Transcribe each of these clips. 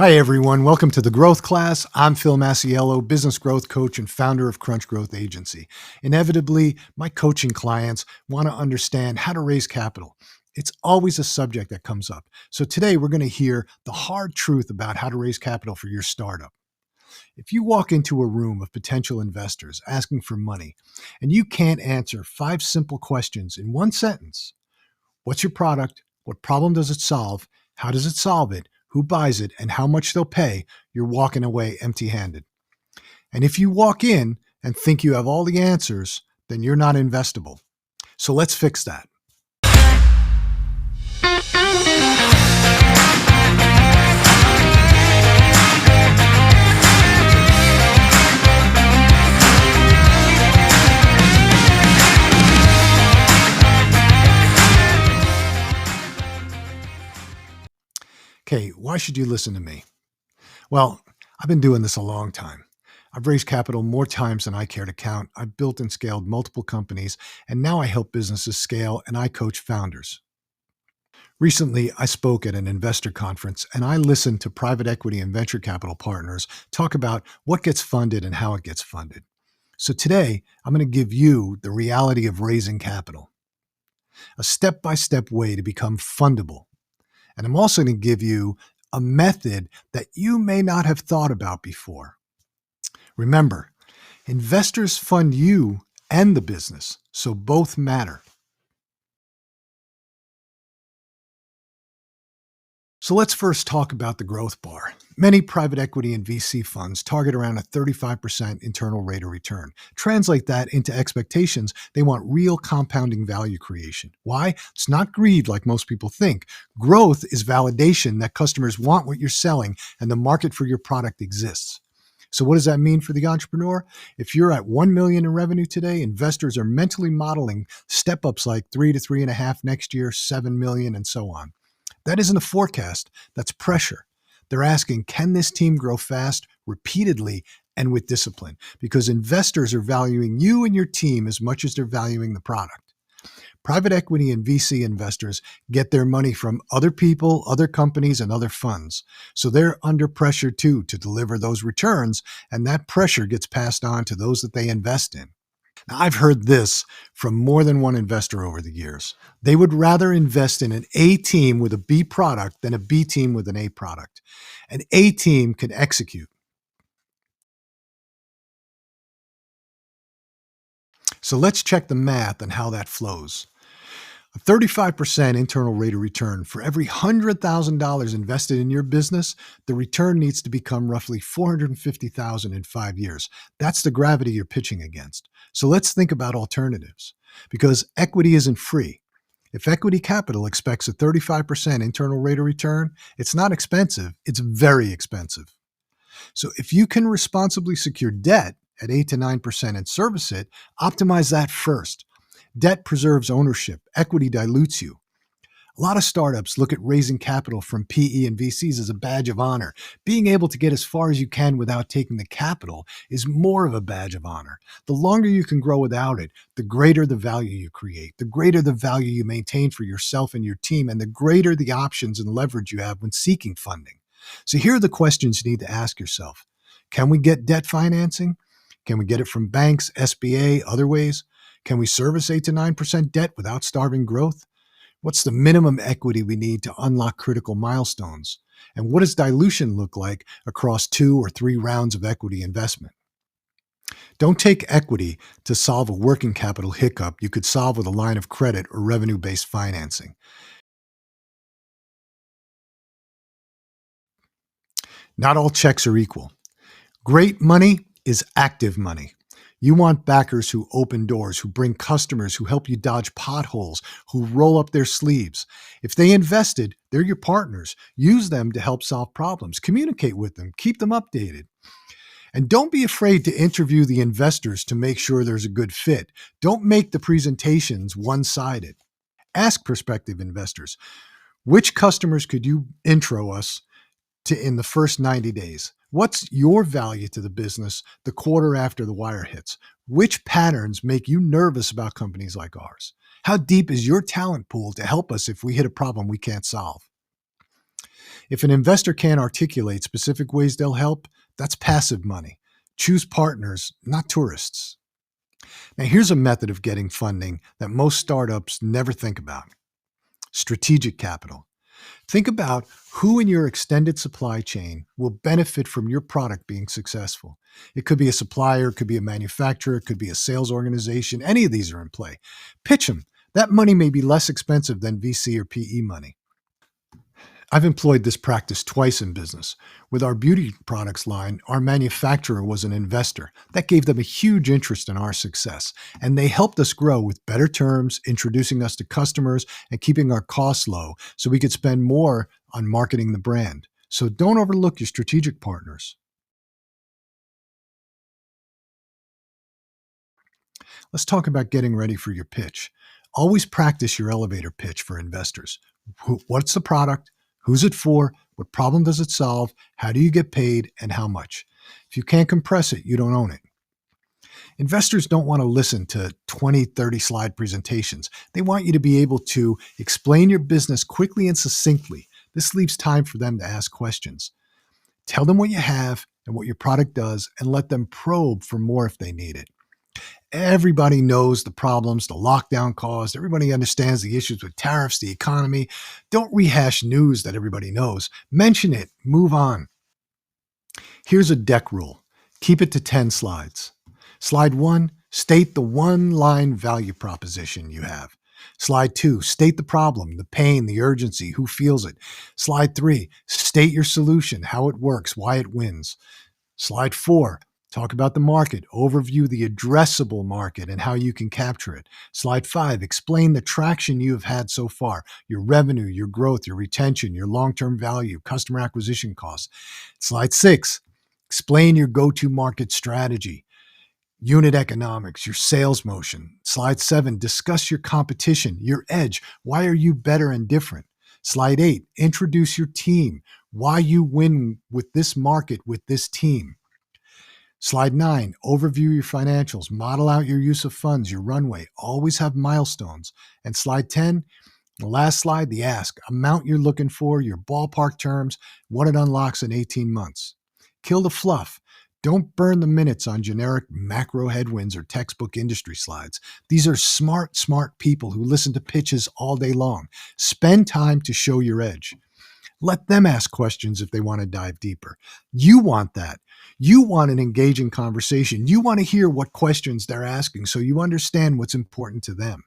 Hi, everyone. Welcome to the Growth Class. I'm Phil Masiello, business growth coach and founder of Crunch Growth Agency. Inevitably, my coaching clients want to understand how to raise capital. It's always a subject that comes up. So today we're going to hear the hard truth about how to raise capital for your startup. If you walk into a room of potential investors asking for money and you can't answer 5 simple questions in one sentence: what's your product? What problem does it solve? How does it solve it? Who buys it? And how much they'll pay? You're walking away empty-handed. And if you walk in and think you have all the answers, then you're not investable. So let's fix that. Okay, why should you listen to me? Well, I've been doing this a long time. I've raised capital more times than I care to count. I've built and scaled multiple companies, and now I help businesses scale and I coach founders. Recently, I spoke at an investor conference and I listened to private equity and venture capital partners talk about what gets funded and how it gets funded. So today, I'm going to give you the reality of raising capital, a step-by-step way to become fundable. And I'm also going to give you a method that you may not have thought about before. Remember, investors fund you and the business, so both matter. So let's first talk about the growth bar. Many private equity and VC funds target around a 35% internal rate of return. Translate that into expectations. They want real compounding value creation. Why? It's not greed like most people think. Growth is validation that customers want what you're selling and the market for your product exists. So what does that mean for the entrepreneur? If you're at 1 million in revenue today, investors are mentally modeling step-ups like 3 to 3.5 next year, 7 million, and so on. That isn't a forecast, that's pressure. They're asking, can this team grow fast, repeatedly, and with discipline? Because investors are valuing you and your team as much as they're valuing the product. Private equity and VC investors get their money from other people, other companies, and other funds. So they're under pressure too to deliver those returns, and that pressure gets passed on to those that they invest in. Now, I've heard this from more than one investor over the years. They would rather invest in an A team with a B product than a B team with an A product. An A team can execute. So let's check the math and how that flows. A 35% internal rate of return for every $100,000 invested in your business, the return needs to become roughly $450,000 in 5 years. That's the gravity you're pitching against. So let's think about alternatives, because equity isn't free. If equity capital expects a 35% internal rate of return, it's not expensive, it's very expensive. So if you can responsibly secure debt at 8 to 9% and service it, optimize that first. Debt preserves ownership. Equity dilutes you. A lot of startups look at raising capital from PE and VCs as a badge of honor. Being able to get as far as you can without taking the capital is more of a badge of honor. The longer you can grow without it, the greater the value you create, the greater the value you maintain for yourself and your team, and the greater the options and leverage you have when seeking funding. So here are the questions you need to ask yourself. Can we get debt financing? Can we get it from banks, SBA, other ways? Can we service 8 to 9% debt without starving growth? What's the minimum equity we need to unlock critical milestones? And what does dilution look like across 2 or 3 rounds of equity investment? Don't take equity to solve a working capital hiccup you could solve with a line of credit or revenue-based financing. Not all checks are equal. Great money is active money. You want backers who open doors, who bring customers, who help you dodge potholes, who roll up their sleeves. If they invested, they're your partners. Use them to help solve problems. Communicate with them. Keep them updated. And don't be afraid to interview the investors to make sure there's a good fit. Don't make the presentations one-sided. Ask prospective investors, which customers could you intro us to in the first 90 days? What's your value to the business the quarter after the wire hits? Which patterns make you nervous about companies like ours? How deep is your talent pool to help us if we hit a problem we can't solve? If an investor can't articulate specific ways they'll help, that's passive money. Choose partners, not tourists. Now, here's a method of getting funding that most startups never think about: strategic capital. Think about who in your extended supply chain will benefit from your product being successful. It could be a supplier, it could be a manufacturer, it could be a sales organization. Any of these are in play. Pitch them. That money may be less expensive than VC or PE money. I've employed this practice twice in business. With our beauty products line, our manufacturer was an investor. That gave them a huge interest in our success, and they helped us grow with better terms, introducing us to customers and keeping our costs low so we could spend more on marketing the brand. So don't overlook your strategic partners. Let's talk about getting ready for your pitch. Always practice your elevator pitch for investors. What's the product? Who's it for? What problem does it solve? How do you get paid? And how much? If you can't compress it, you don't own it. Investors don't want to listen to 20, 30 slide presentations. They want you to be able to explain your business quickly and succinctly. This leaves time for them to ask questions. Tell them what you have and what your product does, and let them probe for more if they need it. Everybody knows the problems the lockdown caused. Everybody understands the issues with tariffs, the economy. Don't rehash news that everybody knows. Mention it. Move on. Here's a deck rule. Keep it to 10 slides. Slide 1, state the one-line value proposition you have. Slide 2, state the problem, the pain, the urgency, who feels it. Slide 3, state your solution, how it works, why it wins. Slide 4, talk about the market, overview the addressable market and how you can capture it. Slide 5, explain the traction you have had so far, your revenue, your growth, your retention, your long-term value, customer acquisition costs. Slide 6, explain your go-to market strategy, unit economics, your sales motion. Slide 7, discuss your competition, your edge. Why are you better and different? Slide 8, introduce your team, why you win with this market, with this team. Slide 9, overview your financials, model out your use of funds, your runway. Always have milestones. And slide 10, the last slide, the ask, amount you're looking for, your ballpark terms, what it unlocks in 18 months. Kill the fluff. Don't burn the minutes on generic macro headwinds or textbook industry slides. These are smart people who listen to pitches all day long. Spend time to show your edge. Let them ask questions if they want to dive deeper. You want that. You want an engaging conversation. You want to hear what questions they're asking so you understand what's important to them.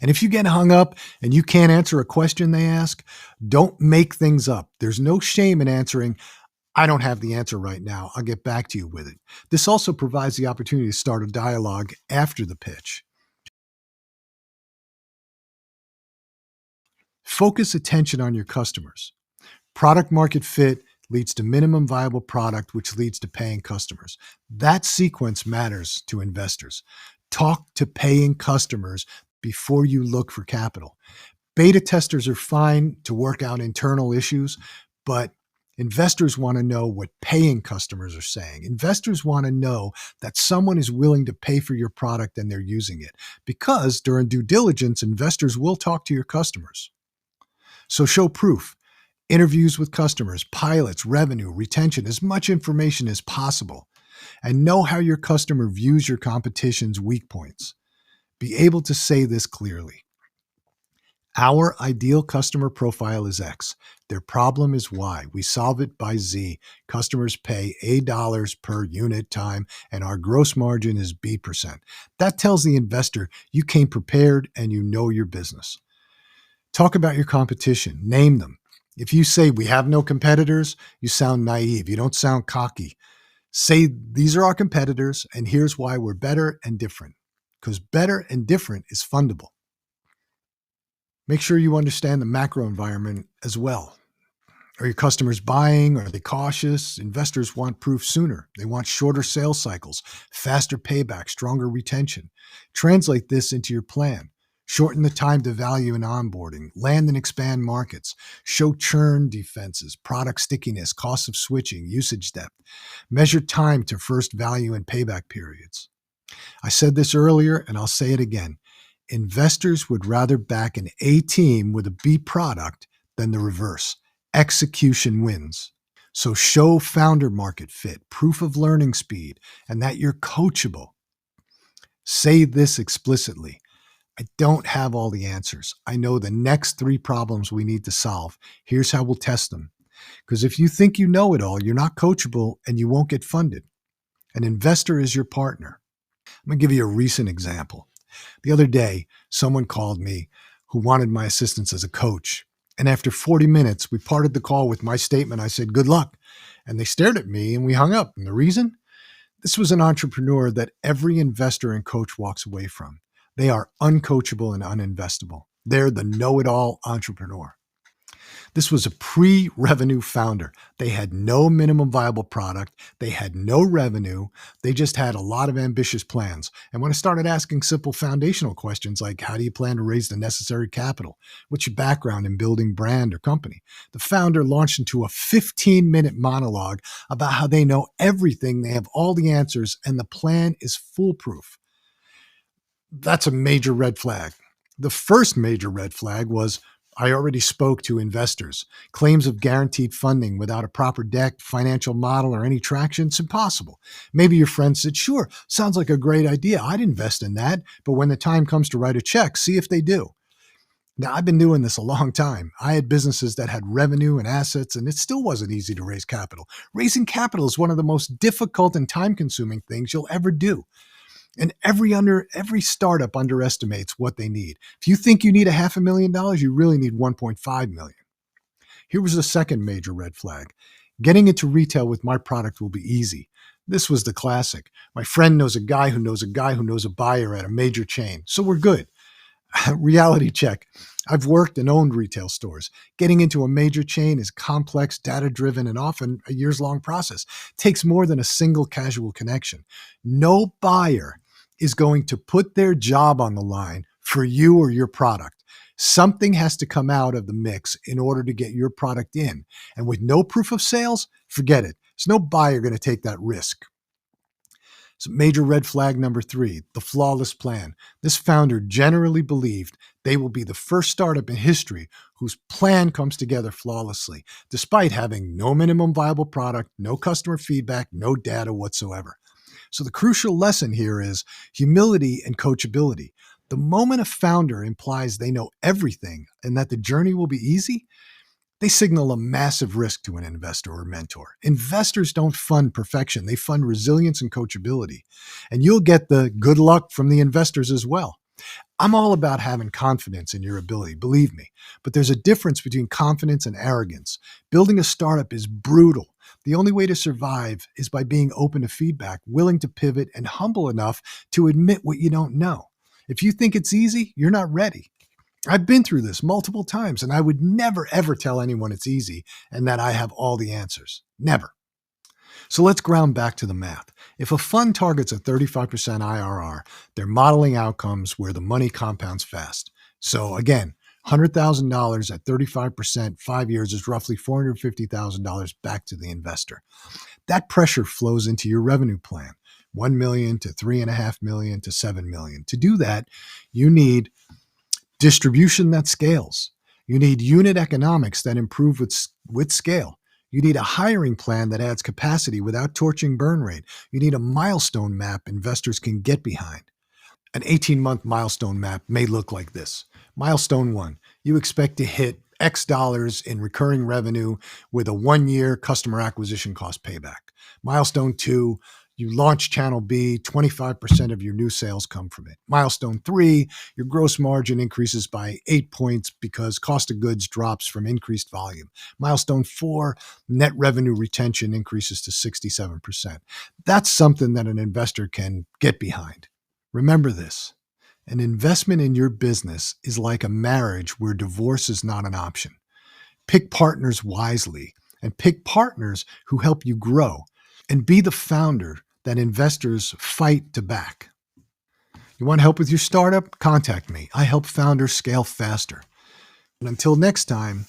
And if you get hung up and you can't answer a question they ask, don't make things up. There's no shame in answering, I don't have the answer right now. I'll get back to you with it. This also provides the opportunity to start a dialogue after the pitch. Focus attention on your customers. Product market fit leads to minimum viable product, which leads to paying customers. That sequence matters to investors. Talk to paying customers before you look for capital. Beta testers are fine to work out internal issues, but investors want to know what paying customers are saying. Investors want to know that someone is willing to pay for your product and they're using it, because during due diligence, investors will talk to your customers. So show proof. Interviews with customers, pilots, revenue, retention, as much information as possible. And know how your customer views your competition's weak points. Be able to say this clearly. Our ideal customer profile is X. Their problem is Y. We solve it by Z. Customers pay A dollars per unit time, and our gross margin is B%. That tells the investor you came prepared and you know your business. Talk about your competition. Name them. If you say we have no competitors, you sound naive. You don't sound cocky. Say these are our competitors and here's why we're better and different. Because better and different is fundable. Make sure you understand the macro environment as well. Are your customers buying? Are they cautious? Investors want proof sooner. They want shorter sales cycles, faster payback, stronger retention. Translate this into your plan. Shorten the time to value in onboarding, land and expand markets, show churn defenses, product stickiness, cost of switching, usage depth. Measure time to first value and payback periods. I said this earlier, and I'll say it again. Investors would rather back an A team with a B product than the reverse. Execution wins. So show founder market fit, proof of learning speed, and that you're coachable. Say this explicitly. I don't have all the answers. I know the next 3 problems we need to solve. Here's how we'll test them. Because if you think you know it all, you're not coachable and you won't get funded. An investor is your partner. I'm going to give you a recent example. The other day, someone called me who wanted my assistance as a coach. And after 40 minutes, we parted the call with my statement. I said, good luck. And they stared at me and we hung up. And the reason? This was an entrepreneur that every investor and coach walks away from. They are uncoachable and uninvestable. They're the know-it-all entrepreneur. This was a pre-revenue founder. They had no minimum viable product. They had no revenue. They just had a lot of ambitious plans. And when I started asking simple foundational questions like, how do you plan to raise the necessary capital? What's your background in building brand or company? The founder launched into a 15-minute monologue about how they know everything, they have all the answers, and the plan is foolproof. That's a major red flag. The first major red flag was, I already spoke to investors. Claims of guaranteed funding without a proper deck, financial model, or any traction, it's impossible. Maybe your friend said, sure, sounds like a great idea. I'd invest in that. But when the time comes to write a check, see if they do. Now, I've been doing this a long time. I had businesses that had revenue and assets, and it still wasn't easy to raise capital. Raising capital is one of the most difficult and time-consuming things you'll ever do. And every startup underestimates what they need. If you think you need $500,000, you really need 1.5 million. Here was the second major red flag. Getting into retail with my product will be easy. This was the classic. My friend knows a guy who knows a guy who knows a buyer at a major chain. So we're good. Reality check. I've worked and owned retail stores. Getting into a major chain is complex, data-driven, and often a years-long process. It takes more than a single casual connection. No buyer is going to put their job on the line for you or your product. Something has to come out of the mix in order to get your product in. And with no proof of sales, forget it. There's no buyer going to take that risk. So major red flag number 3, the flawless plan. This founder generally believed they will be the first startup in history whose plan comes together flawlessly, despite having no minimum viable product, no customer feedback, no data whatsoever. So the crucial lesson here is humility and coachability. The moment a founder implies they know everything and that the journey will be easy, they signal a massive risk to an investor or mentor. Investors don't fund perfection. They fund resilience and coachability. And you'll get the good luck from the investors as well. I'm all about having confidence in your ability, believe me. But there's a difference between confidence and arrogance. Building a startup is brutal. The only way to survive is by being open to feedback, willing to pivot, and humble enough to admit what you don't know. If you think it's easy, you're not ready. I've been through this multiple times, and I would never, ever tell anyone it's easy and that I have all the answers. Never. So let's ground back to the math. If a fund targets a 35% IRR, they're modeling outcomes where the money compounds fast. So again, $100,000 at 35%, 5 years is roughly $450,000 back to the investor. That pressure flows into your revenue plan, 1 million to 3.5 million to 7 million. To do that, you need distribution that scales. You need unit economics that improve with scale. You need a hiring plan that adds capacity without torching burn rate. You need a milestone map investors can get behind. An 18-month milestone map may look like this. Milestone 1, you expect to hit X dollars in recurring revenue with a 1-year customer acquisition cost payback. Milestone 2, you launch channel B, 25% of your new sales come from it. Milestone 3, your gross margin increases by 8 points because cost of goods drops from increased volume. Milestone 4, net revenue retention increases to 67%. That's something that an investor can get behind. Remember this, an investment in your business is like a marriage where divorce is not an option. Pick partners wisely and pick partners who help you grow, and be the founder that investors fight to back. You want help with your startup? Contact me. I help founders scale faster. And until next time,